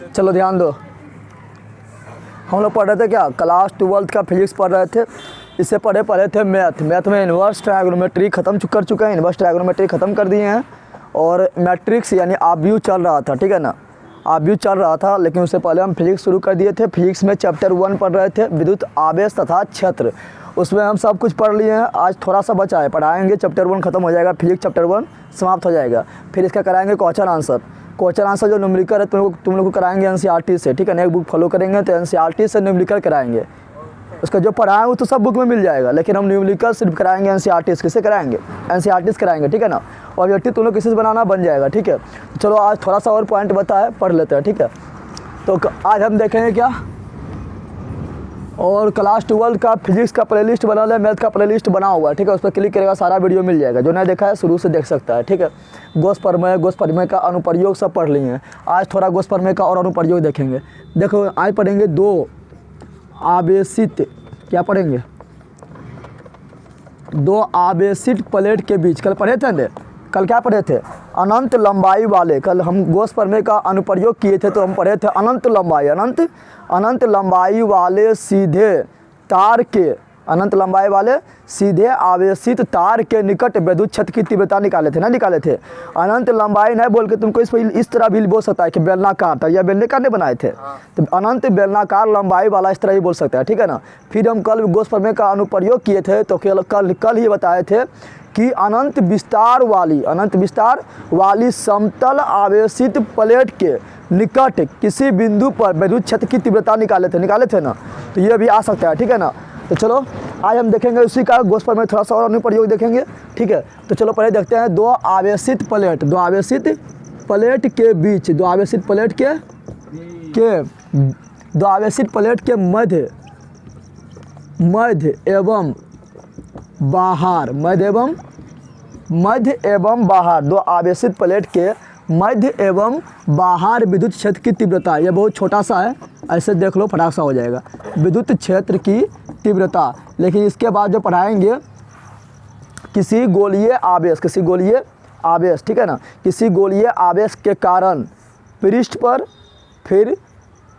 चलो ध्यान दो, हम लोग पढ़ रहे थे क्या, क्लास 12th का फिजिक्स पढ़ रहे थे। इससे पढ़े थे मैथ में इन्वर्स ट्रायगोनोमेट्री ख़त्म कर चुके हैं, इन्वर्स ट्रायगोनोमेट्री ख़त्म कर दिए हैं। और मैट्रिक्स यानी आव्यूह चल रहा था, ठीक है ना, आव्यूह चल रहा था। लेकिन उससे पहले हम फिजिक्स शुरू कर दिए थे। फिजिक्स में चैप्टर 1 पढ़ रहे थे, विद्युत आवेश तथा क्षेत्र। उसमें हम सब कुछ पढ़ लिए हैं। आज थोड़ा सा बचा है, पढ़ाएंगे। चैप्टर 1 खत्म हो जाएगा, फिजिक्स चैप्टर 1 समाप्त हो जाएगा। फिर इसका कराएंगे क्वेश्चन आंसर जो न्यूमेरिकल है तुम लोग को कराएंगे एनसीईआरटी से, ठीक है ना। एक बुक फॉलो करेंगे तो एनसीईआरटी से न्यूमेरिकल कराएंगे। उसका जो पढ़ाएं वो तो सब बुक में मिल जाएगा, लेकिन हम न्यूमेरिकल सिर्फ कराएंगे एनसीईआरटी से। किससे कराएंगे? एनसीईआरटी से कराएंगे, ठीक है ना। ऑब्जेक्टिव तुम लोग किसी से बनाना बन जाएगा, ठीक है। चलो आज थोड़ा सा और पॉइंट बताए, पढ़ लेते हैं, ठीक है। तो आज हम देखेंगे क्या, और क्लास 12 का फिजिक्स का प्लेलिस्ट बना है, मैथ का प्लेलिस्ट बना हुआ है, ठीक है। उस पर क्लिक करेगा, सारा वीडियो मिल जाएगा। जो नहीं देखा है शुरू से देख सकता है, ठीक है। गोस प्रमेय का अनुप्रयोग सब पढ़ लिए हैं। आज थोड़ा गोस प्रमेय का और अनुप्रयोग देखेंगे। देखो आज पढ़ेंगे दो आवेशित, क्या पढ़ेंगे, दो आवेशित प्लेट के बीच। कल पढ़े थे, कल क्या पढ़े थे, अनंत लंबाई वाले। कल हम गोस प्रमेय का अनुप्रयोग किए थे, तो हम पढ़े थे अनंत लंबाई वाले सीधे तार के, अनंत लंबाई वाले सीधे आवेशित तार के निकट विद्युत क्षेत्र की तीव्रता निकाले थे। अनंत लंबाई नहीं बोल के तुमको इस तरह भी बोल सकता है कि बेलनाकार था, या बेलनाकार नहीं बनाए थे, तो अनंत बेलनाकार लंबाई वाला इस तरह ही बोल सकता है, ठीक है ना। फिर हम कल गोस प्रमेय का अनुप्रयोग किए थे, तो कल ही बताए थे कि अनंत विस्तार वाली समतल आवेशित प्लेट के निकट किसी बिंदु पर विद्युत क्षेत्र की तीव्रता निकाले थे ना। तो ये भी आ सकता है, ठीक है ना। तो चलो आज हम देखेंगे उसी का गोस प्रमेय थोड़ा सा और अनुप्रयोग देखेंगे, ठीक है। तो चलो पहले देखते हैं दो आवेशित प्लेट के मध्य एवं बाहर, दो आवेशित प्लेट के मध्य एवं बाहर विद्युत क्षेत्र की तीव्रता। ये बहुत छोटा सा है, ऐसे देख लो फटाक सा हो जाएगा, विद्युत क्षेत्र की तीव्रता। लेकिन इसके बाद जो पढ़ाएंगे किसी गोलीय आवेश, ठीक है ना, किसी गोलीय आवेश के कारण पृष्ठ पर, फिर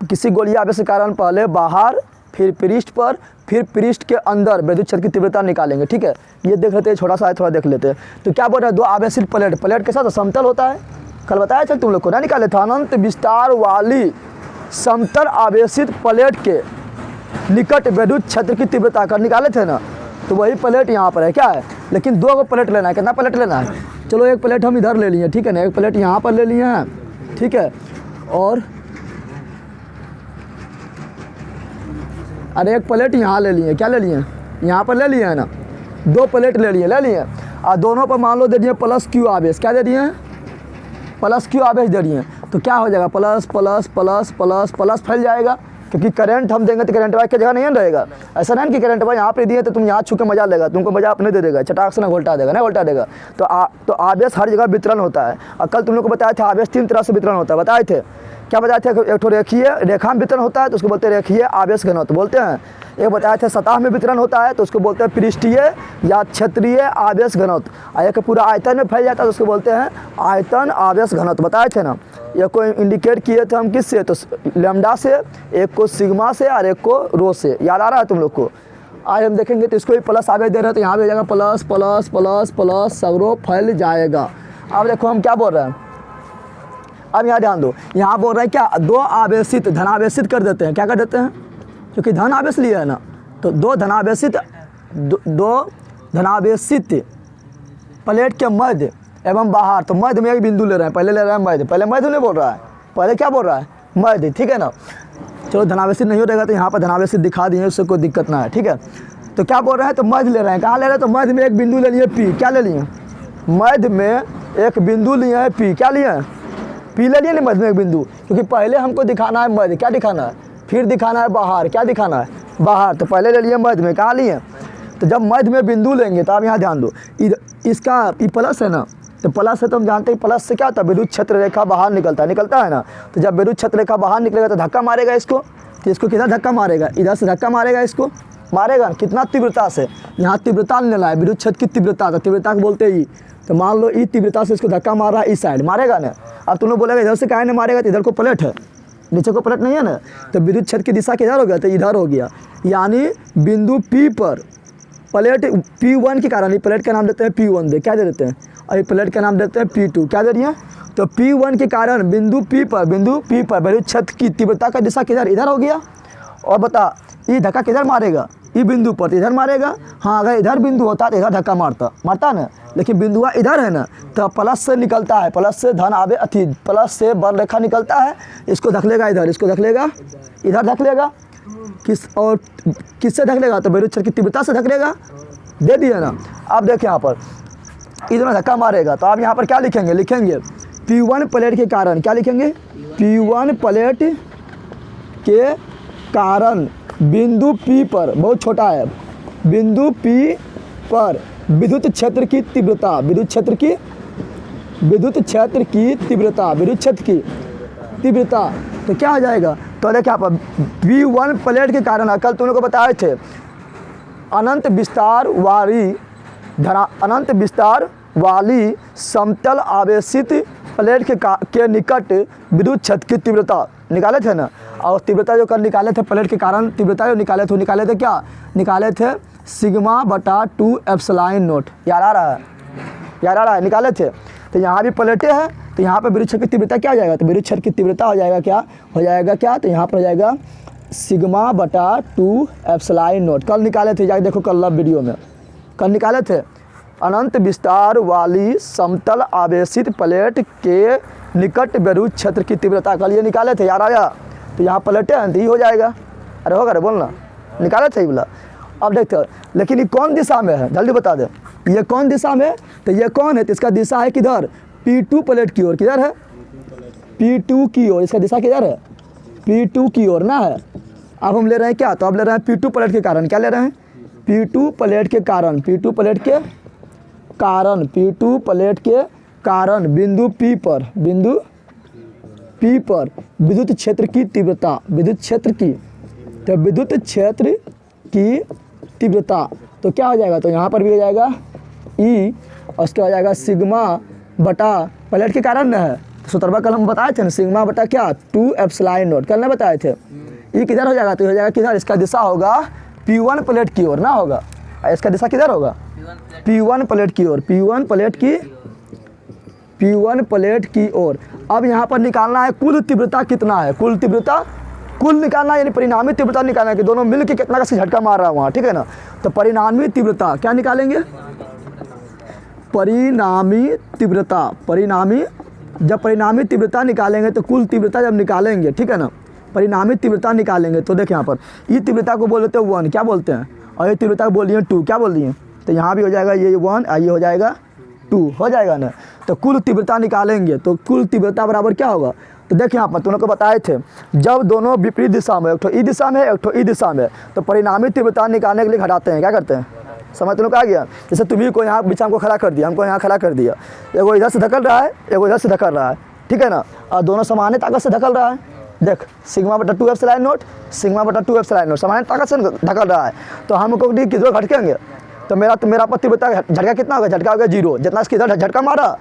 किसी गोलीय आवेश के कारण पहले बाहर, फिर पृष्ठ पर, फिर पृष्ठ के अंदर विद्युत क्षेत्र की तीव्रता निकालेंगे, ठीक है। ये देख लेते हैं, छोटा सा है, थोड़ा देख लेते हैं। तो क्या बोल रहे हैं, दो आवेशित प्लेट के साथ समतल होता है, कल बताया था तुम लोग को ना, निकाले था। अनंत विस्तार वाली समतल आवेशित प्लेट के निकट विद्युत क्षेत्र की तीव्रता कर निकाले थे ना। तो वही प्लेट यहाँ पर है, क्या है, लेकिन दो को प्लेट लेना है। कितना प्लेट लेना है? चलो एक प्लेट हम इधर ले लिए, ठीक है ना, एक प्लेट यहाँ पर ले लिए हैं, ठीक है। और अरे एक प्लेट यहाँ ले लिए, क्या ले लिए, यहाँ पर ले लिए हैं ना, दो प्लेट ले लिए। और दोनों पर मान लो दे दिए प्लस क्यू आवेश, क्या दे दिए हैं, प्लस क्यू आवेश दे दिए। तो क्या हो जाएगा, plus plus plus plus plus फैल जाएगा, क्योंकि करंट हम देंगे तो करंट वाइज की जगह नहीं रहेगा। ऐसा नहीं कि करंट वाइज यहाँ पे दिए तो तुम यहाँ छू के मजा लेगा, तुमको मजा अपने दे देगा, चटाक से ना उल्टा देगा। तो आवेश हर जगह वितरण होता है। और कल तुम लोग को बताया था आवेश 3 तरह से वितरण होता है, बताए थे। क्या बताए थे, एक तो रेखा में वितरण होता है, तो उसको बोलते हैं रेखीय आवेश घनत्व बोलते हैं। एक बताया था सतह में वितरण होता है, तो उसको बोलते हैं पृष्ठीय या क्षेत्रीय आवेश घनत्व। एक पूरा आयतन में फैल जाता है, तो उसको बोलते हैं आयतन आवेश घनत्व, बताए थे ना। एक को इंडिकेट किए थे हम किससे, तो लैम्डा से, एक को सिग्मा से, और एक को रो से। याद आ रहा है तुम लोग को? आज हम देखेंगे तो इसको भी प्लस आवेश दे रहे हैं, तो यहाँ भी हो जाएगा प्लस प्लस प्लस प्लस, सगरो फैल जाएगा। अब देखो हम क्या बोल रहे हैं, अब यहाँ ध्यान दो, यहाँ बोल रहे हैं क्या, दो आवेशित धनावेशित कर देते हैं, क्या कर देते हैं, क्योंकि धन आवेश लिया है ना। तो दो धनावेशित प्लेट के मध्य एवं बाहर, तो मध्य में एक बिंदु ले रहे हैं, पहले ले रहे हैं मध्य, पहले मध्य नहीं बोल रहा है, पहले क्या बोल रहा है, मध्य, ठीक है ना। चलो धनावेशित नहीं हो रहेगा तो यहाँ पर धनावेशित दिखा दिए, उससे कोई दिक्कत ना है, ठीक है। तो क्या बोल रहे हैं, तो मध्य ले रहे हैं, कहाँ ले रहे हैं, तो मध्य में एक बिंदु ले लिए पी, क्या ले लिए, मध्य में एक बिंदु लिए हैं पी, क्या लिए हैं, पी ले लिए ना मध्य में एक बिंदु, क्योंकि पहले हमको दिखाना है मध्य, क्या दिखाना है, फिर दिखाना है बाहर, क्या दिखाना है, बाहर। तो पहले ले लिए मध्य में, कहाँ लिए, तो जब मध्य में बिंदु लेंगे तो आप यहाँ ध्यान दो, इसका ई प्लस है ना, तो प्लस है तो हम जानते हैं प्लस से क्या होता है, विद्युत क्षेत्र रेखा बाहर निकलता है ना। तो जब विद्युत क्षेत्र रेखा बाहर निकलेगा तो धक्का मारेगा इसको, तो इसको कितना धक्का मारेगा, इधर से धक्का मारेगा, इसको मारेगा कितना तीव्रता से, यहाँ तीव्रता लेना है, विद्युत क्षेत्र की तीव्रता, तो तीव्रता को बोलते ही। तो मान लो ई तीव्रता से इसको धक्का मार रहा है, इस साइड मारेगा ना। अब तुम लोग बोलेगा इधर से काहे नहीं मारेगा, तो इधर को प्लेट है, नीचे को पलट नहीं है ना, तो विद्युत क्षेत्र की दिशा किधर हो गया, तो इधर हो गया। यानी बिंदु P पर प्लेट P1 के कारण, प्लेट का नाम देते हैं P1 दे, क्या दे देते हैं, और प्लेट का नाम देते हैं P2, क्या दे दिए। तो P1 के कारण बिंदु P पर विद्युत क्षेत्र की तीव्रता का दिशा किधर, इधर हो गया। और बता ये धक्का किधर मारेगा, ये बिंदु पर, इधर मारेगा। हाँ, अगर इधर बिंदु होता तो इधर धक्का मारता ना, लेकिन बिंदुआ इधर है ना, तो प्लस से निकलता है, प्लस से धन आवे अथी, प्लस से बल रेखा निकलता है, इसको धक लेगा इधर, इसको धक लेगा इधर, धक लेगा और किससे धक लेगा, तो विद्युत क्षेत्र की तीव्रता से धक लेगा, दे दिया ना। अब देखिए यहाँ पर इधर धक्का मारेगा, तो आप यहाँ पर क्या लिखेंगे P1 प्लेट के कारण, क्या लिखेंगे, P1 प्लेट के कारण बिंदु P पर, बहुत छोटा है, बिंदु P पर विद्युत क्षेत्र की तीव्रता, विद्युत क्षेत्र की तीव्रता, तो क्या हो जाएगा, तो देखिए यहाँ पर P1 प्लेट के कारण, कल तुम लोग को बताए थे अनंत विस्तार वाली समतल आवेशित प्लेट के निकट विद्युत क्षेत्र की तीव्रता निकाले थे ना। और तीव्रता जो कल निकाले थे प्लेट के कारण, तीव्रता जो निकाले थे क्या निकाले थे, सिग्मा बटा 2 एप्सिलॉन नॉट, याद आ रहा है, निकाले थे। तो यहाँ भी प्लेटें हैं, तो यहाँ पर विद्युत क्षेत्र की तीव्रता क्या हो जाएगा, तो विद्युत क्षेत्र की तीव्रता हो जाएगा क्या, तो यहाँ पर हो जाएगा सिग्मा बटा 2 एप्सिलॉन नॉट। कल निकाले थे, जाके देखो कल वीडियो में, कल निकाले थे अनंत विस्तार वाली समतल आवेशित प्लेट के निकट विद्युत क्षेत्र की तीव्रता, कल ये निकाले थे, याद आया। तो यहाँ प्लेटें हैं तो ये हो जाएगा, अरे होगा, अरे बोलना, निकाले थे ये बोला। अब देखते हैं, लेकिन ये कौन दिशा में है, जल्दी बता दे, ये कौन दिशा में, तो ये कौन है, तो इसका दिशा है किधर, P2 प्लेट की ओर, किधर है, P2 की ओर, इसका दिशा किधर है, P2 की ओर ना है। अब हम ले रहे हैं क्या, तो अब ले रहे हैं P2 प्लेट के कारण, क्या ले रहे हैं, P2 प्लेट के कारण, P2 प्लेट के कारण बिंदु P पर विद्युत क्षेत्र की तीव्रता, विद्युत क्षेत्र की तीव्रता, तो क्या हो जाएगा, तो यहाँ पर भी हो जाएगा E, और उसका हो जाएगा सिग्मा बटा, प्लेट के कारण न है, सूत्रवा कल हम बताए थे ना, सिग्मा बटा क्या 2 एप्सिलॉन नॉट, कल ना बताए थे। E किधर हो जाएगा, तो हो जाएगा किधर, इसका दिशा होगा P1 प्लेट की ओर ना होगा, इसका दिशा किधर होगा, P1 प्लेट की ओर, P1 प्लेट की ओर। अब यहाँ पर निकालना है कुल तीव्रता कितना है, कुल निकालना, यानी परिणामी तीव्रता निकालना है कि दोनों मिलकर कितना का झटका मार रहा है वहाँ, ठीक है ना। तो परिणामी तीव्रता क्या निकालेंगे, जब परिणामी तीव्रता निकालेंगे तो कुल तीव्रता जब निकालेंगे, ठीक है ना, परिणामी तीव्रता निकालेंगे तो देखिए यहाँ पर ये तीव्रता को बोल देते हैं 1, क्या बोलते हैं, और ये तीव्रता को बोल दिए 2, क्या बोल दिए, तो यहाँ भी हो जाएगा ये 1 और ये हो जाएगा 2, हो जाएगा ना। तो कुल तीव्रता निकालेंगे तो कुल तीव्रता बराबर क्या होगा, तो देखिए यहाँ पर तुम लोग को बताए थे, जब दोनों विपरीत दिशा में, एक ठो ई दिशा में एक ठो ई दिशा में, तो परिणामी तीव्रता निकालने के लिए घटाते हैं, क्या करते हैं, समझ तुम लोग आ गया। जैसे तुम्ही को यहाँ बीच हमको खड़ा कर दिया, हमको यहाँ खड़ा कर दिया, एगो इधर से धकल रहा है, एगो इधर से धकल रहा है, ठीक है ना, और दोनों समान ताकत से धकल रहा है। देख सिग्मा बटा 2 एप्सिलॉन नॉट, समान ताकत से धकल रहा है, तो हमको किधर घटकेंगे, तो मेरा पर तीव्रता झटका कितना होगा, झटका होगा 0, जितना इसके इधर झटका मारा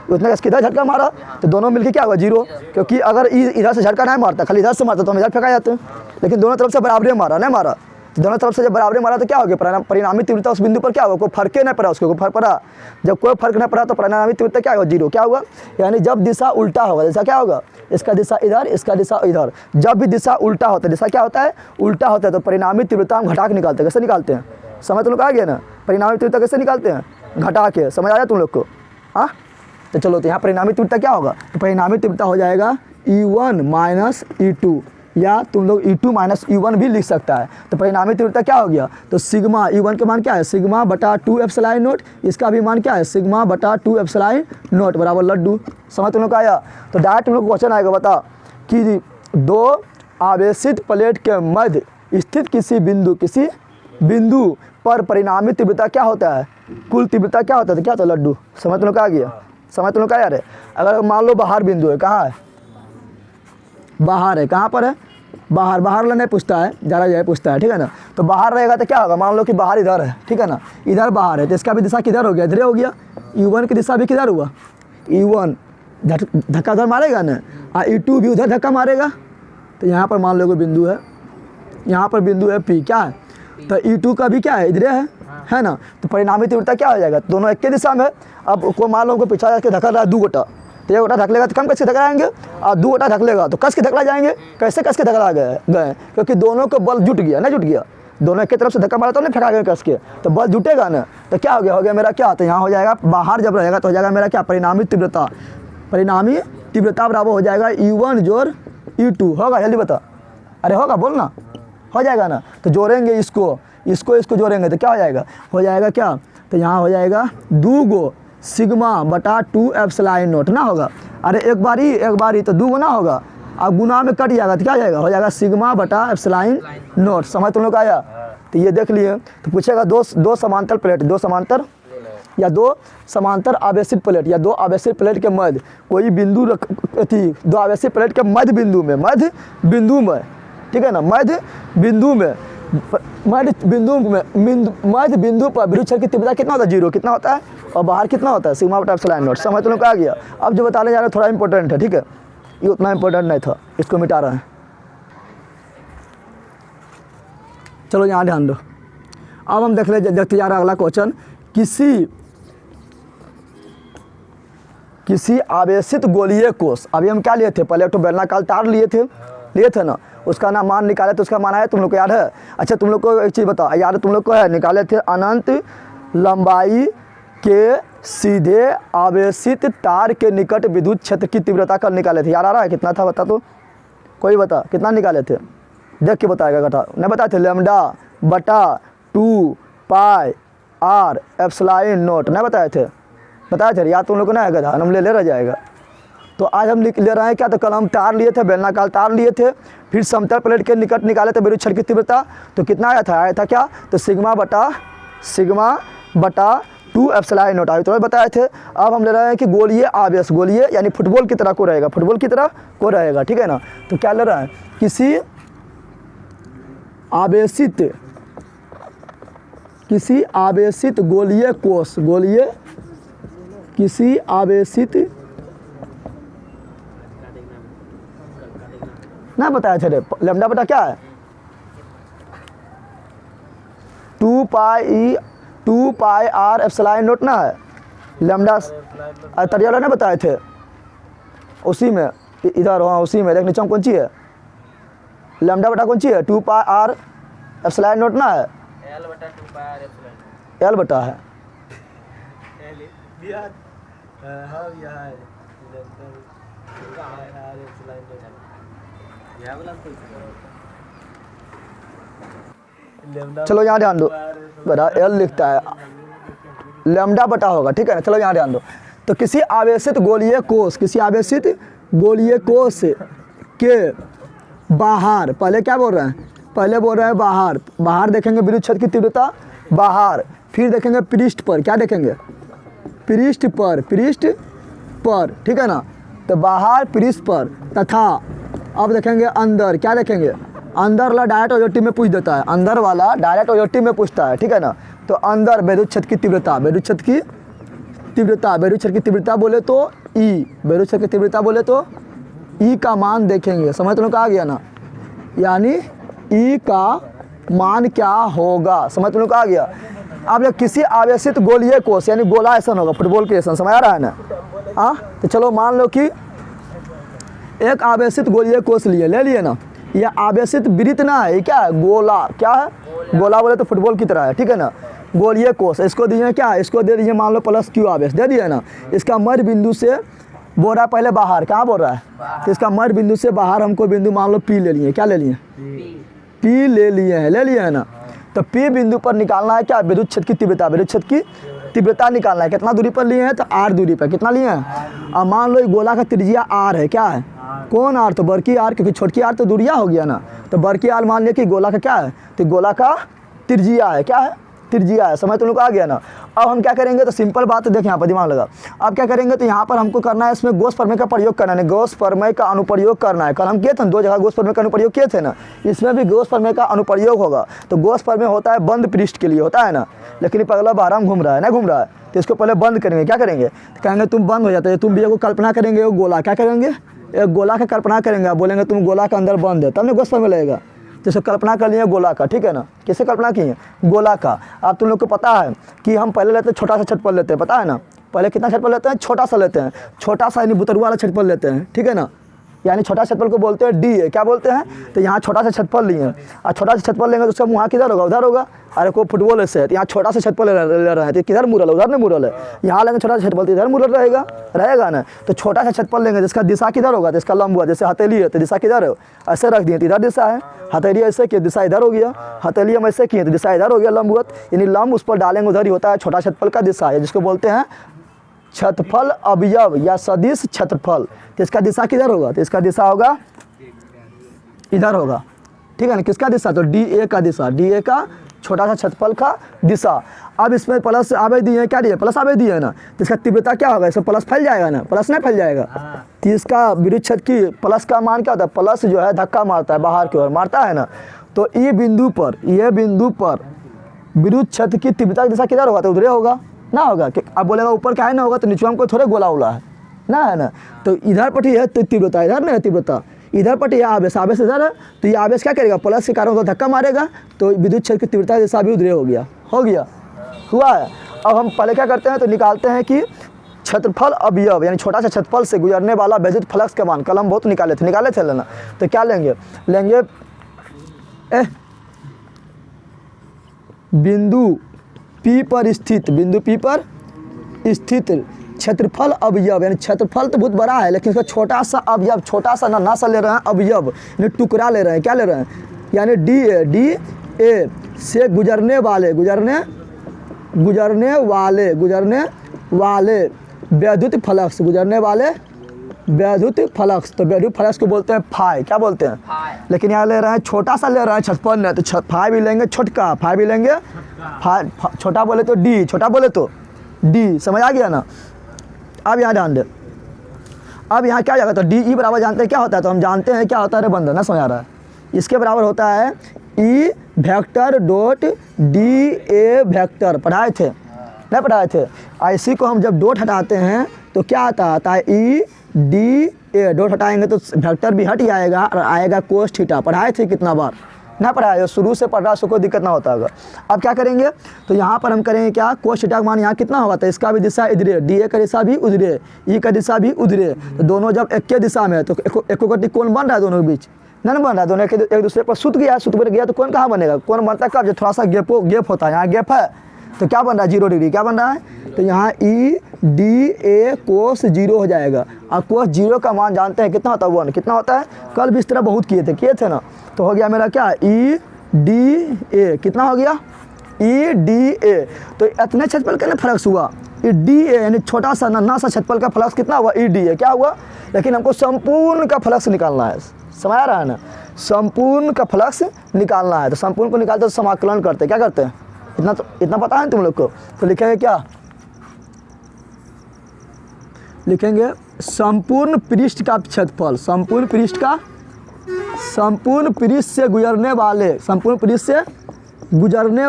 उतना इसके इधर झटका मारा, तो दोनों मिलकर क्या होगा 0, क्योंकि अगर इधर से झटका नहीं मारता, खाली इधर से मारता तो हम इधर फेंका जाते हैं, लेकिन दोनों तरफ से बराबरी मारा, नहीं मारा, तो दोनों तरफ से जब बराबरी मारा तो क्या हो गया, परिणामी तीव्रता उस बिंदु पर क्या होगा, कोई फर्क नहीं पड़ा, उसको कोई फर्क पड़ा, जब कोई फर्क नहीं पड़ा तो परिणामी तीव्रता क्या होगा 0, क्या हुआ, यानी जब दिशा उल्टा होगा, दिशा क्या होगा, इसका दिशा इधर, इसका दिशा इधर, जब भी दिशा उल्टा होता है, दिशा क्या होता है, उल्टा होता है, तो परिणामी तीव्रता हम घटा के निकालते हैं, कैसे निकालते हैं, समझ तुम लोग आ गया ना, परिणामी तीव्रता कैसे निकालते हैं, घटा के, समझ आया तुम लोग को, हाँ। तो चलो, तो यहाँ परिणामी तीव्रता क्या होगा, तो परिणामी तीव्रता हो जाएगा E1 माइनस E2, या तुम लोग E2 माइनस E1 भी लिख सकता है। तो परिणामी तीव्रता क्या हो गया, तो सिग्मा E1 के मान क्या है, सिग्मा बटा 2 एप्सिलॉन नॉट, इसका भी मान क्या है, सिग्मा बटा 2 एप्सिलॉन नॉट बराबर लड्डू, समझ तुम लोग का आया। तो डायरेक्ट तुम लोग क्वेश्चन आएगा, बता कि दो आवेशित प्लेट के मध्य स्थित किसी बिंदु पर परिणामी तीव्रता क्या होता है, कुल तीव्रता क्या होता है, तो क्या होता है लड्डू, समझ तुम लोग का आ गया, समझ तुम लोग का यार है। अगर मान लो बाहर बिंदु है, कहाँ है, बाहर है, कहाँ पर है, बाहर नहीं पूछता है, ज़्यादा जगह पूछता है, ठीक है ना। तो बाहर रहेगा तो क्या होगा, मान लो कि बाहर इधर है, ठीक है ना, इधर बाहर है, तो इसका भी दिशा किधर हो गया, इधर हो गया, E1 की दिशा भी किधर हुआ, E1 धक्का उधर मारेगा ना, और E2 भी उधर धक्का मारेगा, तो यहाँ पर मान लो कोई बिंदु है, यहाँ पर बिंदु है P, क्या है, तो E2 का भी क्या है, इधर है ना। तो परिणामी तीव्रता क्या हो जाएगा, दोनों एक के दिशा में। अब को मान लो उनको पीछा जाके धक्का रहा है 2 गोटा, तो 1 गोटा धक लेगा तो कम कस के धकलाएंगे, और 2 गोटा धक लेगा तो कस के धकला जाएंगे। कैसे कस के धकला गए, क्योंकि दोनों को बल जुट गया ना, जुट गया, दोनों एक तरफ से धक्का मारा तो नहीं फेंका गया कस के, तो बल जुटेगा ना। तो क्या हो गया मेरा क्या, तो यहाँ हो जाएगा बाहर जब रहेगा तो हो जाएगा मेरा क्या, परिणामी तीव्रता। परिणामी तीव्रता बराबर हो जाएगा E1 जोड़ E2, होगा, जल्दी बता, अरे होगा बोलना, हो जाएगा ना। तो जोड़ेंगे इसको जोड़ेंगे तो क्या हो जाएगा क्या, तो यहाँ हो जाएगा 2 गो सिग्मा बटा 2 एप्सिलॉन नॉट ना होगा। अरे एक बारी तो 2 गुना होगा, अब गुना में कट जाएगा तो क्या जाएगा, हो जाएगा सिग्मा बटा एप्सिलॉन नॉट। समझ तुम लोग आया। तो ये देख लिए। तो पूछेगा दो समांतर प्लेट, दो समांतर या दो समांतर आवेशित प्लेट या दो आवेशित प्लेट के मध्य कोई बिंदु थी, दो आवेशित प्लेट के मध्य बिंदु में, ठीक है ना, मध्य बिंदु पर विद्युत क्षेत्र की तीव्रता कितना होता है, 0 कितना होता है, और बाहर कितना होता है, सिग्मा बटा एप्सिलॉन नॉट। समझ तुम लोग आ गया। अब जो बताने जा रहा है थोड़ा इंपॉर्टेंट है, ठीक है, ये उतना इंपॉर्टेंट नहीं था, इसको मिटा रहे हैं। चलो यहाँ ध्यान दो। अब हम देखते जा रहा है अगला क्वेश्चन, किसी आवेशित गोलीय कोष। अभी हम क्या लिए थे, पहले तो बेलनाकार तार लिए थे ना, उसका ना मान निकाले, तो उसका मान आया तुम लोग को याद है। अच्छा तुम लोग को एक चीज़ बताओ, याद तुम लोग को है, निकाले थे अनंत लंबाई के सीधे आवेशित तार के निकट विद्युत क्षेत्र की तीव्रता कल निकाले थे। याद आ रहा है कितना था, बता तो, कोई बता कितना निकाले थे, देख के बताएगा, घटा नहीं बताए थे, लैम्डा बटा 2 पाई आर एप्सिलॉन नॉट नहीं बताए थे याद तुम लोग को ना है गधा, हम ले रह जाएगा। तो आज हम ले रहे हैं क्या, तो कल हम तार लिए थे, बेलनाकार तार लिए थे, फिर समतल प्लेट के निकट निकाले थे विद्युत क्षेत्र की तीव्रता, तो कितना आया था क्या, तो सिग्मा बटा 2 एप्सिलॉन नॉट आया, तो बताए थे। अब हम ले रहे हैं कि गोलीय आवेश, गोलीय यानी फुटबॉल की तरह को रहेगा, ठीक है ना। तो क्या ले रहा है, किसी आवेशित गोलीय कोष, किसी आवेशित ना बताया थे, लैम्डा बटा क्या है, 2 पाई आर एप्सिलॉन नॉट ना है, लैम्डा तरिया वाला ना बताए थे, उसी में इधर वहाँ उसी में देख नीचे कौन सी है, लैम्डा बटा कौन सी है, 2 पाई आर एप्सिलॉन नॉट ना है, एल बटा 2 पाई आर एप्सिलॉन, एल बटा है, चलो यहाँ ध्यान दो, बड़ा एल लिखता है, लैम्डा बटा होगा, ठीक है ना। चलो यहाँ ध्यान दो। तो किसी आवेशित गोलीय कोष के बाहर, पहले क्या बोल रहे हैं, बाहर देखेंगे विद्युत क्षेत्र की तीव्रता बाहर, फिर देखेंगे पृष्ठ पर, क्या देखेंगे, पृष्ठ पर, ठीक है ना। तो बाहर पृष्ठ पर, तथा अब देखेंगे अंदर, क्या देखेंगे, अंदर वाला डायरेक्ट ऑब्जेक्टिव में पूछ देता है, अंदर वाला डायरेक्ट ऑब्जेक्टिव में पूछता है, ठीक है ना। तो अंदर विद्युत क्षेत्र की तीव्रता, विद्युत क्षेत्र की तीव्रता बोले तो ई, विद्युत क्षेत्र की तीव्रता बोले तो ई का मान देखेंगे। समझ तुम लोग आ गया ना, यानी ई का मान क्या होगा, समझ तुम लोग आ गया। अब जब किसी आवेशित गोलीय कोष यानी गोला ऐसा होगा, फुटबॉल के ऐसा, समझ आ रहा है ना। हाँ तो चलो मान लो कि एक आवेशित गोलीय कोष ले लिए ना, यह आवेशित वृत्त ना है, क्या है, गोला, क्या है, गोला बोले तो फुटबॉल की तरह है, ठीक है ना। गोलीय कोष इसको दिए क्या, इसको दे दिए मान लो प्लस क्यू आवेश दे दिए ना। इसका मध्य बिंदु से बोल रहा है पहले बाहर, कहाँ बोल रहा है, तो इसका मध्य बिंदु से बाहर हमको बिंदु मान लो पी ले लिए, क्या ले लिए, पी ले लिए है ना। तो पी बिंदु पर निकालना है क्या, विद्युत क्षेत्र की तीव्रता निकालना है। कितना दूरी पर लिए हैं, तो आर दूरी पर, कितना लिए हैं। अब मान लो गोला का त्रिज्या आर है, क्या है, कौन आर, तो बड़की आर, क्योंकि छोटकी आर तो दूरिया हो गया ना। तो बड़की आर मान लिया कि गोला का क्या है, तो गोला का त्रिज्या है, क्या है, त्रिज्या है। समझ तुम लोग आ गया ना। अब हम क्या करेंगे, तो सिंपल बात है, देख यहाँ पर दिमाग लगा। अब क्या करेंगे, तो यहाँ पर हमको करना है, इसमें गॉस प्रमेय का प्रयोग करना है, गॉस प्रमेय का अनुप्रयोग करना है। कल हम किए थे, 2 जगह गॉस प्रमेय का अनुप्रयोग किए थे ना, इसमें भी गॉस प्रमेय का अनुप्रयोग होगा। तो गॉस प्रमेय होता है बंद पृष्ठ के लिए होता है ना, लेकिन पगला बाराम घूम रहा है ना, घूम रहा है, तो इसको पहले बंद करेंगे। क्या करेंगे, तो कहेंगे तुम बंद हो जाते हैं, तुम भी को कल्पना करेंगे, वो गोला क्या करेंगे, एक गोला की कल्पना करेंगे, आप बोलेंगे तुम गोला के अंदर बंद है, तब ना गोश्त पर मिलेगा। जैसे कल्पना कर लिए गोला का, ठीक है ना, किसे कल्पना की है? गोला का। आप तुम लोग को पता है कि हम पहले लेते हैं छोटा सा छटपल लेते हैं, पता है ना, पहले कितना छटपल लेते हैं? छोटा सा लेते हैं, छोटा सा यानी बुतरुआ वाला छटपल लेते हैं, ठीक है ना, यानी छोटा छटपल को बोलते हैं डी है, क्या बोलते हैं? तो यहाँ छोटा सा छटपल लिए और छोटा सा छटपल लेंगे तो उसका मुँह किधर होगा? उधर होगा। अरे को फुटबॉल ऐसे है तो यहाँ छोटा सा छटपल ले रहे हैं तो किधर मुरल है? उधर नहीं मुरल है। यहाँ लेंगे छोटा सा छटपल तो इधर मुरल रहेगा ना। तो छोटा सा छटपल लेंगे जिसका दिशा किधर होगा? तो इसका लंब हुआ, जैसे हथेली है तो दिशा किधर है? ऐसे रख दिए तो इधर दिशा है, हथेली ऐसे किए दिशा इधर हो गया, हथेली हम ऐसे किए तो दिशा इधर हो गया, लंबवत, यानी लंब उस पर डालेंगे उधर ही होता है छोटा छटपल का दिशा है, जिसको बोलते हैं छतफल अवयव या सदिश छतफल। तो इसका दिशा किधर होगा? तो इसका दिशा होगा इधर होगा, ठीक है ना। किसका दिशा? तो डी ए का दिशा, डी ए का छोटा सा छतफल का दिशा। अब इसमें प्लस आवेश दिए हैं, क्या दिए? प्लस आवेश दिए है ना, तो इसका तीव्रता क्या होगा? इसमें प्लस फैल जाएगा ना, प्लस नहीं फैल जाएगा। तो इसका विद्युत क्षेत्र की प्लस का मान क्या होता है? प्लस जो है धक्का मारता है बाहर की ओर, मारता है ना। तो ये बिंदु पर विद्युत क्षेत्र की तीव्रता की दिशा किधर होगा? तो उधर होगा ना, होगा कि अब बोलेगा ऊपर क्या है ना होगा, तो नीचे हमको थोड़े गोला उला है ना। तो इधर पट्टी है तो तीव्रता इधर नहीं है, तीव्रता इधर पट्टी है, आवेश इधर है। तो ये आवेश क्या करेगा? प्लस के कारण धक्का मारेगा तो विद्युत क्षेत्र की तीव्रता दिशा भी उधर हो गया हुआ है। अब हम पहले क्या करते हैं तो निकालते हैं कि क्षेत्रफल अवयव यानी छोटा सा क्षेत्रफल से गुजरने वाला विद्युत फ्लक्स का मान, कल हम बहुत निकाले थे लेना। तो क्या लेंगे बिंदु P पर स्थित क्षेत्रफल अवयव, यानी क्षेत्रफल तो बहुत बड़ा है लेकिन इसका छोटा सा अवयव, छोटा सा नन्हा सा ले रहे हैं अवयव, यानी टुकड़ा ले रहे हैं, क्या ले रहे हैं? यानी डी ए से गुजरने वाले वैद्युत फ्लक्स, तो वैद्युत फ्लक्स को बोलते हैं फाई, क्या बोलते हैं? लेकिन यहाँ ले रहे हैं छोटा सा ले रहे हैं छतपल ने, तो फाई भी लेंगे छोटका, फाई भी लेंगे छोटा बोले तो डी, छोटा बोले तो डी, समझ आ गया ना। अब यहाँ ध्यान दे, अब यहाँ क्या जाएगा? तो डी ई बराबर जानते हैं क्या होता है? तो हम जानते हैं क्या होता है, बंधन ना समझ आ रहा है। इसके बराबर होता है E vector dot D A vector, पढ़ाए थे नहीं पढ़ाए थे? इसी को हम जब डॉट हटाते हैं तो क्या आता है ई डी ए, डॉट हटाएंगे तो वेक्टर भी हट जाएगा और आएगा कोस थीटा, पढ़ाए थे कितना बार? ना पढ़ाया, शुरू से पढ़ रहा सो कोई दिक्कत ना होता होगा। अब क्या करेंगे तो यहाँ पर हम करेंगे क्या? कोस थीटा का मान यहाँ कितना होगा? तो इसका भी दिशा इधरे, डी ए का दिशा भी उधरे, ई का दिशा भी उधरे, तो दोनों जब एक के दिशा में है तो एक कोण बन रहा है दोनों के बीच, ना बन रहा है, दोनों एक दूसरे पर सुत गया तो कोण कहाँ बनेगा? कोण बनता है कब? जब थोड़ा सा गैप होता है, यहाँ गैप है तो क्या बन रहा है? 0 डिग्री, क्या बन रहा है? तो यहाँ ई डी ए कोस 0 हो जाएगा। अब कोस 0 का मान जानते हैं कितना होता है? 1, कितना होता है? कल भी इस तरह बहुत किए थे ना। तो हो गया मेरा क्या? ई डी ए, कितना हो गया? E D A. तो इतने क्षेत्रफल का ना फ्लक्स हुआ, ई डी ए यानी छोटा सा नन्हा सा क्षेत्रफल का फ्लक्स कितना हुआ? ई डी ए, क्या हुआ? लेकिन हमको संपूर्ण का फ्लक्स निकालना है, समझ आ रहा है ना, संपूर्ण का फ्लक्स निकालना है। तो संपूर्ण को निकालते तो समाकलन करते, क्या करते हैं? इतना पता है तुम लोग को? तो लिखेंगे क्या? लिखेंगे संपूर्ण पृष्ठ का क्षेत्रफल, संपूर्ण पृष्ठ से गुजरने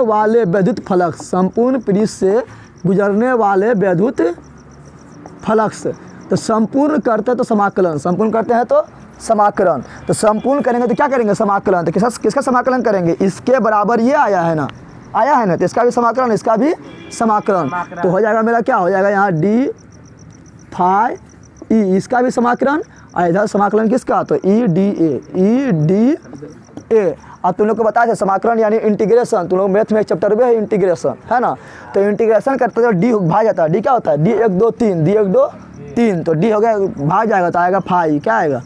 वाले विद्युत फ्लक्स, संपूर्ण पृष्ठ से गुजरने वाले विद्युत फ्लक्स। तो संपूर्ण करते तो समाकलन, संपूर्ण करते हैं तो समाकलन, तो संपूर्ण करेंगे तो क्या करेंगे? समाकलन। तो किसका समाकलन करेंगे? इसके बराबर ये आया है ना, तो इसका भी समाकलन, इसका भी समाकलन। तो हो जाएगा मेरा क्या हो जाएगा? यहाँ डी फाई ई, इसका भी समाकलन और इधर समाकलन किसका? तो ई डी ए। अब तुम लोग को बताया था समाकलन यानी इंटीग्रेशन, तुम लोग मैथ में एक चैप्टर में है इंटीग्रेशन, है ना। तो इंटीग्रेशन करते तो डी भाग जाता है, डी क्या होता है? डी 1 2 3, तो डी हो गया भाग जाएगा तो आएगा फाई, क्या आएगा?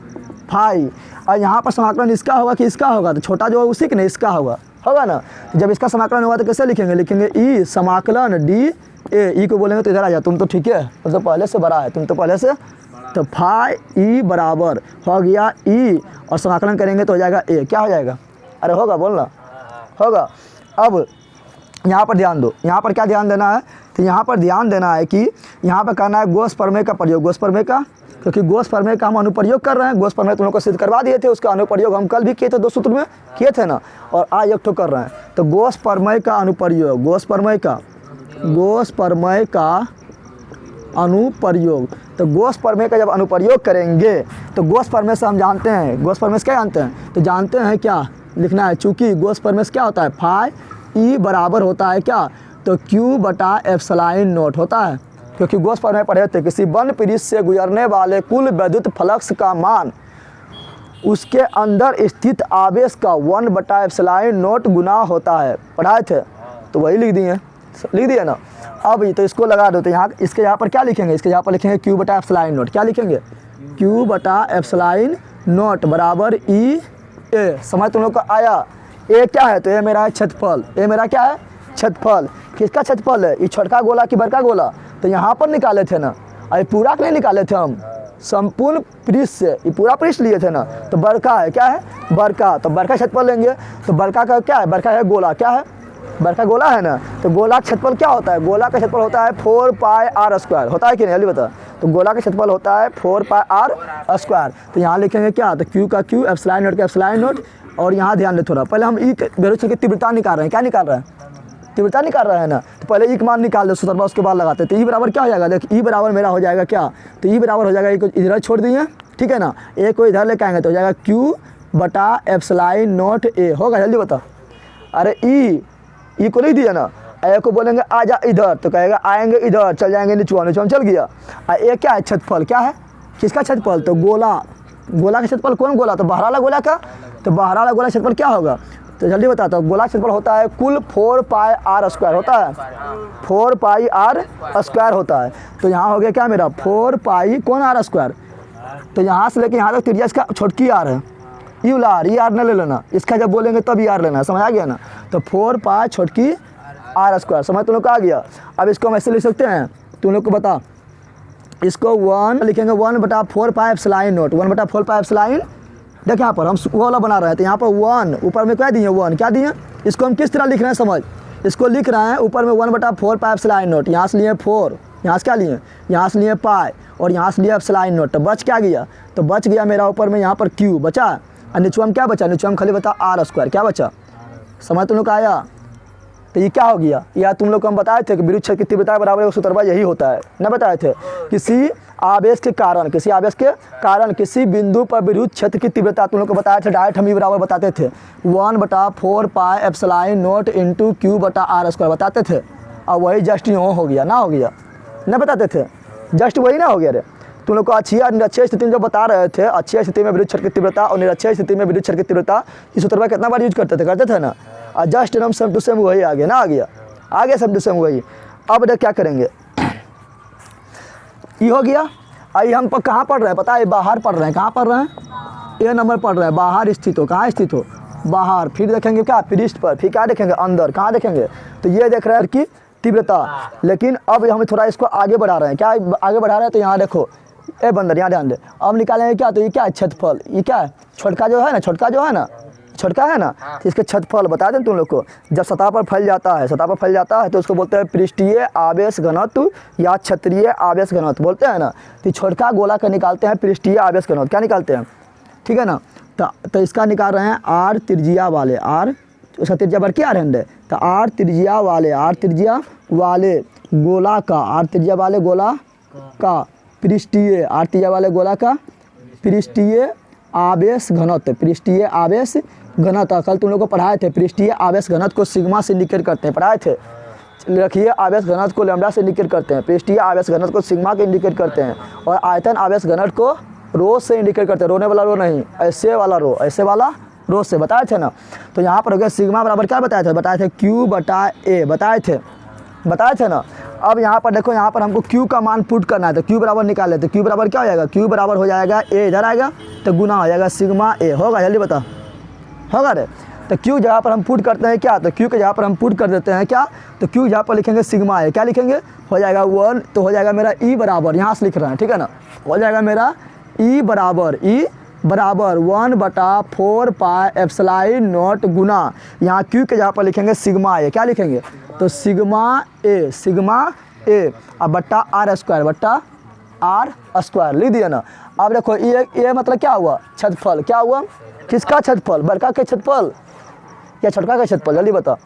फाई। और यहाँ पर समाकलन इसका होगा कि इसका होगा? तो छोटा जो है उसी के नहीं इसका होगा ना। तो जब इसका समाकलन होगा तो कैसे लिखेंगे? ई समाकलन डी ए, ई को बोलेंगे तो इधर आ जाए, तुम तो ठीक है, तुम तो पहले से बड़ा है, तो फाई ई बराबर हो गया ई, और समाकलन करेंगे तो हो जाएगा ए, क्या हो जाएगा? अरे होगा, बोलना होगा। अब यहाँ पर ध्यान दो, यहाँ पर क्या ध्यान देना है? तो यहाँ पर ध्यान देना है कि यहाँ पर करना है गोस प्रमेय का प्रयोग, गोस प्रमेय का, क्योंकि गोस प्रमेय का हम अनुप्रयोग कर रहे हैं। गोस प्रमेय तुम लोग को सिद्ध करवा दिए थे, उसका अनुप्रयोग हम कल भी किए थे, 2 सूत्र में किए थे ना, और आज एक ठो कर रहे हैं। तो गोस प्रमेय का अनुप्रयोग, गोस प्रमेय का अनुप्रयोग। तो गोस प्रमेय का जब अनुप्रयोग करेंगे तो गोस प्रमेय से हम जानते हैं, गोस प्रमेय से क्या जानते हैं, तो जानते हैं क्या लिखना है, चूँकि गोस प्रमेय से क्या होता है, फाई ई बराबर होता है क्या, तो क्यू बटा एप्सिलॉन नॉट होता है। क्योंकि गोस प्रमेय पढ़े थे, किसी वन पृष्ठ से गुजरने वाले कुल विद्युत फ्लक्स का मान उसके अंदर स्थित आवेश का 1 बटा एप्सिलॉन नॉट गुना होता है, पढ़ाए थे, तो वही लिख दिए ना। अब तो इसको लगा दो, तो यहाँ इसके यहाँ पर क्या लिखेंगे, इसके यहाँ पर लिखेंगे क्यू बटा एप्सिलॉन नॉट, क्या लिखेंगे, क्यू बटा एप्सिलॉन नॉट बराबर ई ए। समझ तुम लोग को आया। ए क्या है, तो ये मेरा है क्षेत्रफल, ये मेरा क्या है क्षेत्रफल। किसका क्षेत्रफल है, ये छोटका गोला कि बड़का गोला, तो यहाँ पर निकाले थे ना, अरे पूरा नहीं निकाले थे हम, संपूर्ण पृष्ठ से, ये पूरा पृष्ठ लिए थे ना, तो बड़का है, क्या है बड़का, तो बड़का क्षेत्रफल लेंगे। तो बड़का का क्या है, बड़का है गोला, क्या है बड़का गोला है ना, तो गोला का क्षेत्रफल क्या होता है, गोला का क्षेत्रफल होता है 4 पाई आर स्क्वायर, होता है कि नहीं जल्दी बता। तो गोला का क्षेत्रफल होता है 4 पाई आर स्क्वायर। तो यहाँ लिखेंगे क्या, तो क्यू का क्यू, एप्सिलॉन नॉट का एप्सिलॉन नॉट। और यहाँ ध्यान दे थोड़ा, पहले हम ई बेरोजगार की तीव्रता निकाल रहे हैं, क्या निकाल रहे हैं, तीव्रता निकाल रहे हैं ना, तो पहले ई का मान निकाल दो सूत्र, उसके बाद लगाते हैं। तो ई बराबर क्या हो जाएगा, देख ई बराबर मेरा हो जाएगा क्या, तो ई बराबर हो जाएगा, एक इधर छोड़ दिए, ठीक है ना, ए को इधर लेके आएंगे तो हो जाएगा क्यू बटा एप्सिलॉन नॉट ए, होगा जल्दी बता। अरे ई को नहीं दिया ना, ए को बोलेंगे आ जा इधर, तो कहेगा आएंगे इधर, चल जाएंगे नीचुआ चल गया। ए क्या है क्षेत्रफल, क्या है किसका क्षेत्रफल, तो गोला का क्षेत्रफल, कौन गोला, तो बाहर वाला गोला का, तो बाहर वाला गोला क्षेत्रफल क्या होगा, तो जल्दी बताता हूँ। गोला क्षेत्रफल होता है कुल 4 पाई आर स्क्वायर होता है, 4 पाई आर स्क्वायर होता है। तो यहाँ हो गया क्या मेरा 4 पाई कौन आर स्क्वायर, तो यहाँ से लेके यहाँ तक त्रिज्या इसका छोटकी आर है, ई आर न ले लेना, इसका जब बोलेंगे तब ई आर लेना, समझ आ गया ना। तो 4 पाई छोटकी आर स्क्वायर, समझ तुम लोग को आ गया। अब इसको हम ऐसे लिख सकते हैं, तुम लोग को बता, इसको 1 लिखेंगे 1 बटा 4 पाई एप्सिलॉन नॉट, 1 बटा 4 पाई एप्सिलॉन। देखिए यहाँ पर हम वो वाला बना रहे हैं, तो यहाँ पर 1 ऊपर में क्या दिए 1, क्या दिए, इसको हम किस तरह लिख रहे हैं समझ, इसको लिख रहे हैं ऊपर में 1 बटा 4 पाई एप्सिलॉन नॉट, यहाँ से लिए 4, यहाँ से क्या लिए, यहाँ से लिए पाई, और यहाँ से लिए एप्सिलॉन नॉट, तो बच क्या गया, तो बच गया मेरा ऊपर में यहाँ पर क्यू बचा, और नीचे में क्या बचा, नीचे में खाली बता आर स्क्वायर, क्या बचा, समझ तुम लोग का आया। तो ये क्या हो गया, या तुम लोग को हम बताए थे कि विद्युत क्षेत्र की तीव्रता के बराबर सूत्रवा यही होता है ना, बताए थे। किसी आवेश के कारण किसी बिंदु पर विद्युत क्षेत्र की तीव्रता तुम लोग को बताए थे, डायरेक्ट हम ही बराबर बताते थे 1 बटा 4 pi epsilon not into Q बटा आर स्क्वायर बताते थे। और वही जस्ट यूँ हो गया ना बताते थे, जस्ट वही ना हो गया रे। तुम लोग को अच्छी निरक्षीय स्थिति में जो बता रहे थे, अच्छी स्थिति में विद्युत क्षेत्र की तीव्रता और निरक्षीय स्थिति में विद्युत क्षेत्र की तीव्रता, इस सूत्र में कितना बार यूज करते थे ना, और जस्ट एकदम सेम टू सेम वही आ गया सेम टू सेम वही। अब देख क्या करेंगे, ये हो गया। आई हम कहाँ पढ़ रहे हैं पता है, बाहर पढ़ रहे हैं, कहाँ पढ़ रहे हैं, ए नंबर पढ़ रहे हैं, बाहर स्थित हो, कहाँ स्थित हो, बाहर। फिर देखेंगे क्या पृष्ठ पर, फिर क्या देखेंगे अंदर, कहाँ देखेंगे, तो ये देख रहे हैं कि तीव्रता। लेकिन अब हम थोड़ा इसको आगे बढ़ा रहे हैं, क्या आगे बढ़ा रहे हैं, तो यहाँ देखो ए बंदर, यहाँ ध्यान दे। अब निकालेंगे क्या, तो ये क्या है क्षेत्रफल, ये क्या है छोटका जो है ना, छोटका है ना, तो इसके क्षेत्रफल बता दें तुम लोग को। जब सतह पर फैल जाता है तो उसको बोलते हैं पृष्ठीय आवेश घनत्व या क्षेत्रीय आवेश घनत्व बोलते हैं ना। तो छोटका गोला का निकालते हैं पृष्ठीय आवेश घनत्व, क्या निकालते हैं, ठीक है ना। तो इसका निकाल रहे हैं आर त्रिज्या वाले, आर उसका त्रिज्या बढ़ के आ रहे हैं, तो आर त्रिज्या वाले गोला का, आर त्रिज्या वाले गोला का पृष्ठीय, आर त्रिज्या वाले गोला का पृष्ठीय आवेश घनत्व, पृष्ठीय आवेश घनत्व। कल तुम लोग को पढ़ाए थे, पृष्ठीय आवेश घनत्व को सिग्मा से इंडिकेट करते हैं, पढ़ाए थे। रखिए आवेश घनत्व को लैम्डा से इंडिकेट करते हैं, पृष्ठीय आवेश घनत्व को सिग्मा के इंडिकेट करते हैं, और आयतन आवेश घनत्व को रो से इंडिकेट करते हैं, रोने वाला रो नहीं, ऐसे वाला रो से बताए थे ना। तो यहाँ पर हो गया सिग्मा बराबर क्या बताए थे क्यू बटा ए, बताए थे ना। अब यहाँ पर देखो, यहाँ पर हमको Q का मान पुट करना है, तो Q बराबर निकाल लेते। Q बराबर क्या हो जाएगा, Q बराबर हो जाएगा A, इधर आएगा तो गुना हो जाएगा सिग्मा A, होगा जल्दी बता, होगा रे। तो Q जगह पर हम पुट करते हैं क्या, तो Q के जगह पर हम पुट कर देते हैं क्या, तो Q जगह पर लिखेंगे सिग्मा A, क्या लिखेंगे, हो जाएगा 1, तो हो जाएगा मेरा E बराबर, यहाँ से लिख रहे हैं, ठीक है ना, हो जाएगा मेरा E बराबर 1 बटा 4 पाई एप्सिलॉन नॉट गुना, यहाँ Q के जगह पर लिखेंगे सिग्मा A, क्या लिखेंगे, तो सिग्मा ए अब बट्टा आर स्क्वायर लिख दिया ना। अब देखो ये मतलब क्या हुआ, क्षेत्रफल, क्या हुआ, किसका क्षेत्रफल, बड़का के क्षेत्रफल या छोटका का क्षेत्रफल, जल्दी बता।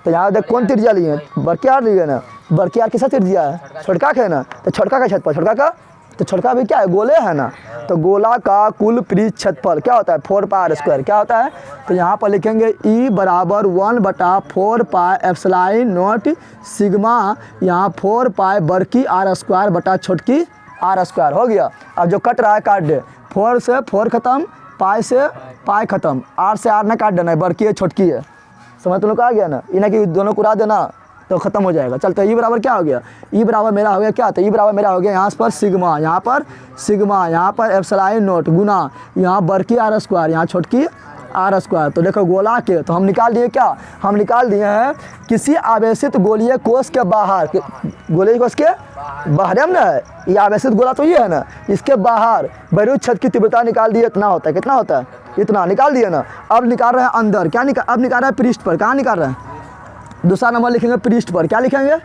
तो यहाँ देख कौन त्रिज्या लिए, बड़के आर लिए ना, बरकी आर किसका छेद दिया है? छोटका का है ना, तो छोटका का क्षेत्रफल, छोटका का, तो छोटका भी क्या है? गोले है ना, तो गोला का कुल पृष्ठ क्षेत्रफल क्या होता है? 4πr²। क्या होता है? तो यहाँ पर लिखेंगे E बराबर 1/4πε0 सिग्मा, यहाँ 4π बड़की r² बटा छोटकी r²। हो गया। अब जो कट रहा है काट दे, 4 से 4 खत्म, पाई से पाई खत्म, r से r ना काट देना है, बड़की है छोटकी है, समझ तुम लोग आ गया ना, इन्हें कि दोनों को उड़ा देना तो खत्म हो जाएगा। चलते ई बराबर क्या हो गया? ई बराबर मेरा हो गया क्या? तो ई बराबर मेरा हो गया यहाँ पर सिग्मा, यहाँ पर सिग्मा, यहाँ पर ε0 गुना यहाँ बड़की r², यहाँ छोटकी r²। तो देखो गोला के तो हम निकाल दिए क्या? हम निकाल दिए हैं किसी आवेशित गोलीय कोष के बाहर, गोलीय कोष के बाहर हम ना है, ये आवेशित गोला तो ये है ना, इसके बाहर विद्युत क्षेत्र की तीव्रता निकाल दिए। इतना होता है, कितना होता है? इतना निकाल दिए ना। अब निकाल रहे हैं अंदर, क्या निकाल, अब निकाल रहे हैं पृष्ठ पर। कहाँ निकाल रहे हैं? दूसरा नंबर लिखेंगे पृष्ठ पर। क्या लिखेंगे?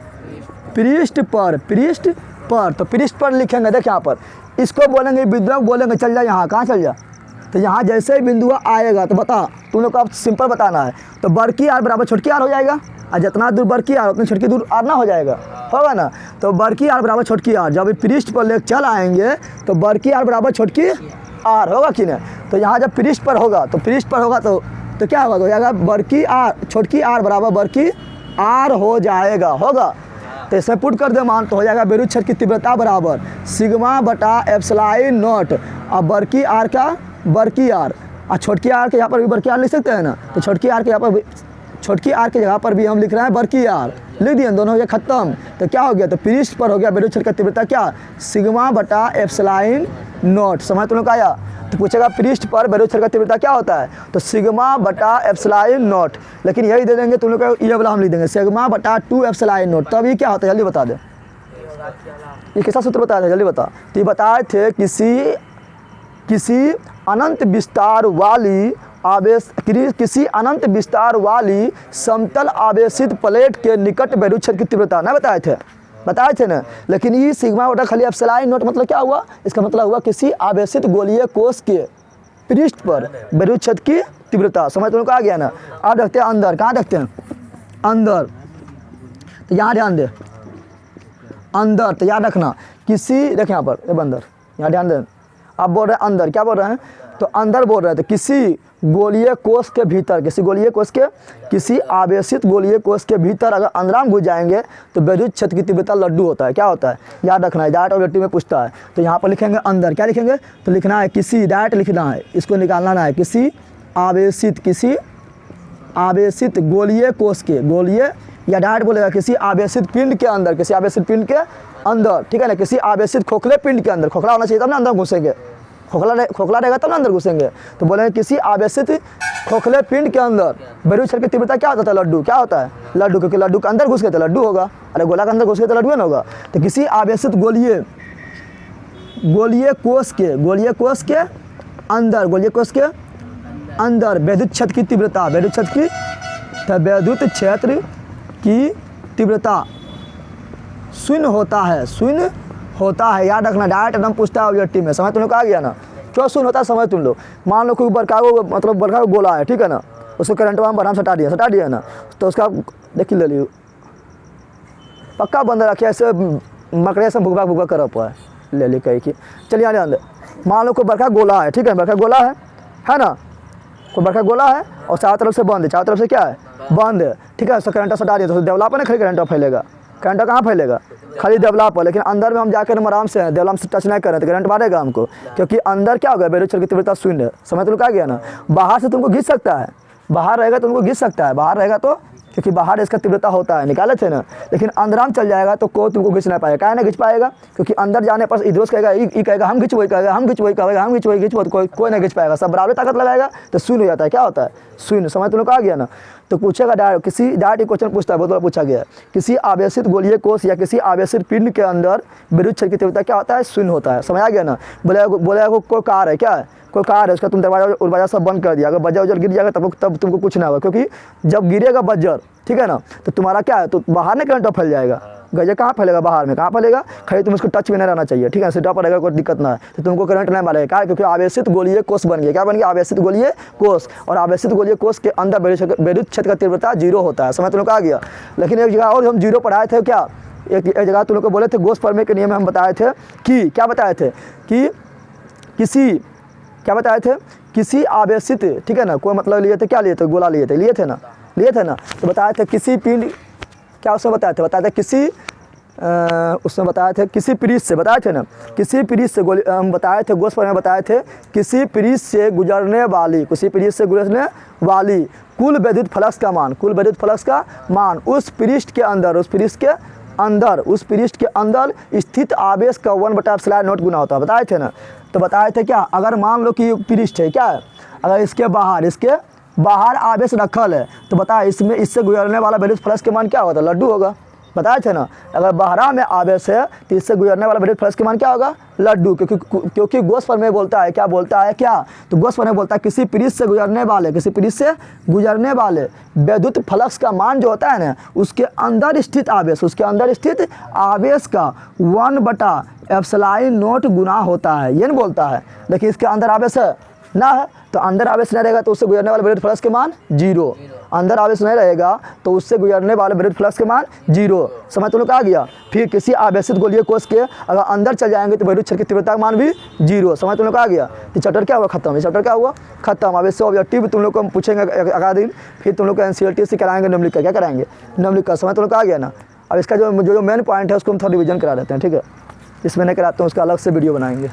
पृष्ठ पर, पृष्ठ पर। तो पृष्ठ पर लिखेंगे, देख यहाँ पर इसको बोलेंगे बिंदु, बोलेंगे चल जा यहाँ, कहाँ चल जा? तो यहाँ जैसे ही बिंदु आएगा तो बता, तुम लोग को अब सिंपल बताना है। तो बड़की आर बराबर छोटकी आर हो जाएगा, और जितना दूर बड़की आर उतनी छोटकी दूर आर ना हो जाएगा, होगा ना। तो बड़की आर बराबर छोटकी आर, जब पृष्ठ पर ले चल आएंगे तो बड़की आर बराबर छोटकी आर होगा कि नहीं? तो यहाँ जब पृष्ठ पर होगा, तो पृष्ठ पर होगा तो क्या होगा? तो हो जाएगा बड़की आर छोटकी आर बराबर बड़की आर हो जाएगा, होगा। तो इसे पुट कर दे मान, तो हो जाएगा विद्युत क्षेत्र की तीव्रता बराबर सिग्मा बटा ε0, और बड़की आर का बड़की आर, और छोटकी आर के यहाँ पर भी बड़की आर लिख सकते हैं ना। तो छोटकी आर के यहाँ पर, छोटकी आर के जगह पर भी हम लिख रहे हैं बड़की आर, लिख दिए, दोनों हो गया खत्म। तो क्या हो गया? तो पृष्ठ पर हो गया विद्युत क्षेत्र की तीव्रता क्या? सिग्मा बटा ε0। समझ तुम लोग आया? तो पूछेगा पृष्ठ पर विद्युत क्षेत्र का तीव्रता क्या होता है? तो सिग्मा बटा ε0, लेकिन यही दे देंगे तुम लोग को, ये वाला हम लिख देंगे सिग्मा बटा 2ε0। तब ये क्या होता है जल्दी बता दे, ये कैसा सूत्र बताया था जल्दी बता। तो ये बताए थे किसी अनंत विस्तार वाली किसी अनंत विस्तार वाली समतल आवेशित प्लेट के निकट विद्युत क्षेत्र की तीव्रता ना बताए थे ना। लेकिन ये सिग्मा बटा खाली ε0 मतलब क्या हुआ? इसका मतलब हुआ किसी आवेशित गोलीय कोष के पृष्ठ पर विद्युत क्षेत्र की तीव्रता। समझ तुम लोग आ गया ना। अब देखते हैं अंदर, कहाँ देखते हैं? अंदर, तो यहाँ ध्यान दे, अंदर तो याद रखना किसी, देख यहाँ पर ये अंदर, यहाँ ध्यान दे। अब बोल रहे हैं अंदर, क्या बोल रहे हैं? तो अंदर बोल रहे हैं तो किसी गोलीय कोष के भीतर, किसी गोलीय कोष के, किसी आवेशित गोलीय कोष के भीतर अगर अंदर हम घुस जाएंगे तो विद्युत क्षेत्र की तीव्रता लड्डू होता है। क्या होता है? याद रखना है, डायरेक्ट ऑब्जेक्टिव में पूछता है। तो यहाँ पर लिखेंगे अंदर, क्या लिखेंगे? तो लिखना है किसी, डायरेक्ट लिखना है, इसको निकालना ना है, किसी आवेशित गोलीय कोष के, गोलीय या डायरेक्ट बोलेगा किसी आवेशित पिंड के अंदर, किसी आवेशित पिंड के अंदर, ठीक है ना। किसी आवेशित खोखले पिंड के अंदर, खोखला होना चाहिए तब ना अंदर घुसेंगे, खोखला रहेगा तब ना अंदर घुसेंगे। तो बोलेंगे किसी आवेशित खोखले पिंड के अंदर विद्युत क्षेत्र की तीव्रता क्या होता है? लड्डू। क्या होता है? लड्डू, क्योंकि लड्डू के अंदर घुस गए तो लड्डू होगा, अरे गोला के अंदर घुस गए तो लड्डू ना होगा। तो किसी आवेशित गोलीय कोष के अंदर विद्युत क्षेत्र की तीव्रता, विद्युत क्षेत्र की तीव्रता शून्य होता है। याद रखना, डायरेक्ट एकदम पूछता है ऑब्जेक्टिव में। समझ तुम लोग आ गया ना? क्यों शून्य होता है समझ तुम लोग। मान लो कोई बड़का को गोला है, ठीक है ना, उसको करंट में बराम सटा दिया ना, तो उसका देखिए ले लियो, पक्का बंद रखे, ऐसे मकड़े से भुगवा कर हुआ है, ले ली कहीं की। चलिए आने अंदर, मान लो कोई बड़का गोला है, ठीक है, बड़का गोला है ना, कोई बड़का गोला है और चारों तरफ से बंद है, चारों तरफ से क्या है? बंद है, ठीक है। उसका करंट सटा दिया तो देवला पर नहीं खाली करंट फैलेगा, करंट कहाँ फैलेगा? खाली देवला पर। लेकिन अंदर में हम जाकर आराम से देवला से टच नहीं करें तो करंट मारेगा हमको, क्योंकि अंदर क्या होगा? विद्युत क्षेत्र की तीव्रता शून्य है। समझ तुम आ गया ना। बाहर से तुमको घिस सकता है, बाहर रहेगा तुमको घिस सकता है, बाहर रहेगा तो, क्योंकि बाहर इसका तीव्रता होता है, निकाले थे ना। लेकिन अंदर हम चल जाएगा तो कोई तुमको घिंच नहीं पाएगा। क्या नहीं घिंच पाएगा? क्योंकि अंदर जाने पर इधर कहेगा, ई कहेगा हम घिंच, वही कहेगा हम घिंच, वही कहेगा हम घिंच, वही घिंच, कोई नहीं घिंच पाएगा, सब बराबर ताकत लगाएगा तो शून्य हो जाता है। क्या होता है? शून्य। समझ तुम लोग आ गया ना। तो पूछेगा डायरेक्ट, डायरेक्ट क्वेश्चन पूछता है, बहुत बार पूछा गया है, किसी आवेशित गोलीय कोष या किसी आवेशित पिंड के अंदर विद्युत क्षेत्र की तीव्रता क्या होता है? शून्य होता है। समझ आ गया ना। बोलेगा कोई कार है, क्या है? कोई कार है, उसका तुम दरवाजा सब बंद कर दिया, अगर बजर गिर जाएगा तब तुमको कुछ ना होगा, क्योंकि जब गिरेगा बजर, ठीक है ना, तो तुम्हारा क्या है? तो बाहर नहीं करंट फैल जाएगा, गजर कहाँ फैलेगा? बाहर में। कहाँ फैलेगा? खाली तुम उसको टच में नहीं रहना चाहिए, ठीक है, सीधा पर रहेगा, कोई दिक्कत ना है, तो तुमको करंट नहीं मारेगा। क्या? क्योंकि आवेशित गोलीय कोष बन गया। क्या बन गया? आवेशित गोलीय कोष। और आवेशित गोलीय कोष के अंदर विद्युत क्षेत्र का तीव्रता 0 होता है। समझ तुम लोग आ गया। लेकिन एक जगह और हम 0 पढ़ाए थे, क्या? एक जगह तुम लोग को बोले थे गोस प्रमेय के नियम में हम बताए थे कि क्या बताए थे कि क्या बताए थे किसी आवेशित, ठीक है ना, कोई मतलब लिए थे, क्या लिए थे, गोला लिए थे ना, तो बताए थे किसी पिंड, क्या उसमें बताए थे किसी उसमें बताए थे किसी पृष्ठ से, बताए थे ना, किसी पृष्ठ से हम बताए थे गोस पर में बताए थे किसी पृष्ठ से गुजरने वाली कुल वैद्युत फ्लक्स का मान उस पृष्ठ के अंदर स्थित आवेश का 1/ε0 गुना होता है, बताए थे ना। तो बताए थे क्या, अगर मान लो कि पृष्ठ है, क्या है, अगर इसके बाहर आवेश रखल है तो बताए इससे गुजरने वाला वैद्युत फ्लक्स के मान क्या होगा, लड्डू होगा, बताए थे ना। अगर बाहरा में आवेश है तो इससे गुजरने वाला वैद्युत फ्लक्स के मान क्या होगा, लड्डू, क्योंकि गोस प्रमेय बोलता है, क्या बोलता है, तो गोस प्रमेय बोलता है किसी पृष्ठ से गुजरने वाले वैद्युत फ्लक्स का मान जो होता है ना, उसके अंदर स्थित आवेश का 1/ε0 गुना होता है, ये नहीं बोलता है। देखिए इसके अंदर आवेश है ना, है तो अंदर आवेश नहीं रहेगा तो उससे गुजरने वाले वैद्युत फ्लक्स के मान 0, अंदर आवेश नहीं रहेगा तो उससे गुजरने वाले वैद्युत फ्लक्स के मान 0, समझ तुम लोग आ गया। फिर किसी आवेशित गोलीय कोश के अगर अंदर चल जाएंगे तो वैद्युत क्षेत्र की तीव्रता का मान भी 0, समझ तुम लोग आ गया। तो चैप्टर क्या हुआ खत्म, चैप्टर क्या हुआ खत्म। अब इससे ऑब्जेक्टिव तुम लोग को हम पूछेंगे अगला दिन, फिर तुम लोग को NCERT से कराएंगे निम्नलिखित, क्या कराएंगे निम्नलिखित, समझ तुम लोग आ गया ना। अब इसका जो मेन पॉइंट है उसको हम थोड़ा रिविजन करा देते हैं, ठीक है, इसमें नहीं कराते हैं, उसका अलग से वीडियो बनाएंगे।